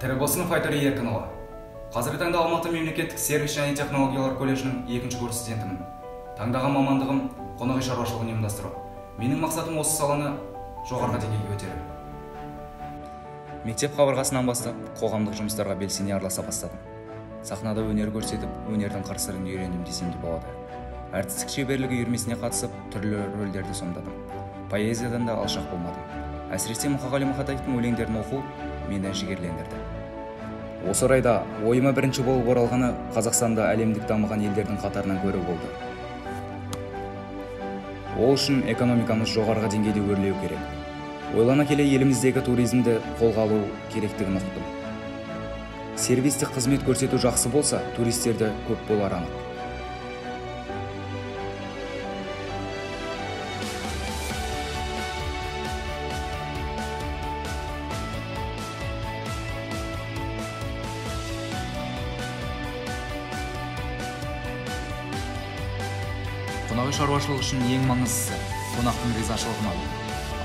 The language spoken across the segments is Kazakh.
Тірібосынов Айтория Еркінова. Қазіргі таңда Алматы мемлекеттік сервис және технологиялар колледжінің 2-ші курс студентімін. Таңдаған мамандығым қонақ үй шаруашылығын ұйымдастыру. Менің мақсатым осы саланы жоғарғы деңгейге көтеру. Мектеп қабырғасынан бастап, қоғамдық жұмыстарға белсене араласа бастадым. Сахнада өнер көрсетіп, өнердің қыр-сырын үйрендім десем де болады. Әртістік шеберлігі үйірмесіне қатысып, түрлі рөлдерді сомдадым. Поэзиядан да алшақ болмадым. Әсіресе Мұқағали Мақатаевтың өлеңдерін оқу мені жігерлендірді. Осы орайда ойыма бірінші болып оралғаны Қазақстанда әлемдік дамыған елдердің қатарынан көру болды. Ол үшін экономикамыз жоғарғы деңгейде өрлеу керек. Ойлана келе еліміздегі туризмді қолға алу керектігін ұқтым. Сервистік қызмет көрсету жақсы болса, туристерді көп болар анық. Қонақ үй шаруашылығы үшін ең маңыздысы қонақтың ризашылығын алу.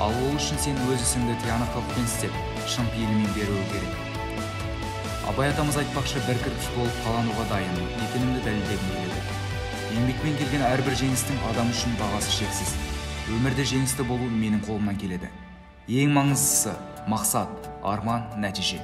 Ал ол үшін сен өз ісіңді тиянақтылықпен істеп, шын пейілмен беруі керек. Абай атамыз айтпақшы, бір кірпіш болып қалануға дайын екенімді дәлелдегім келеді. Еңбекпен келген әрбір жеңістің адам үшін бағасы шексіз. Өмірде жеңісті болу менің қолымнан келеді. Ең маңыздысы мақсат, арман, нәтиже.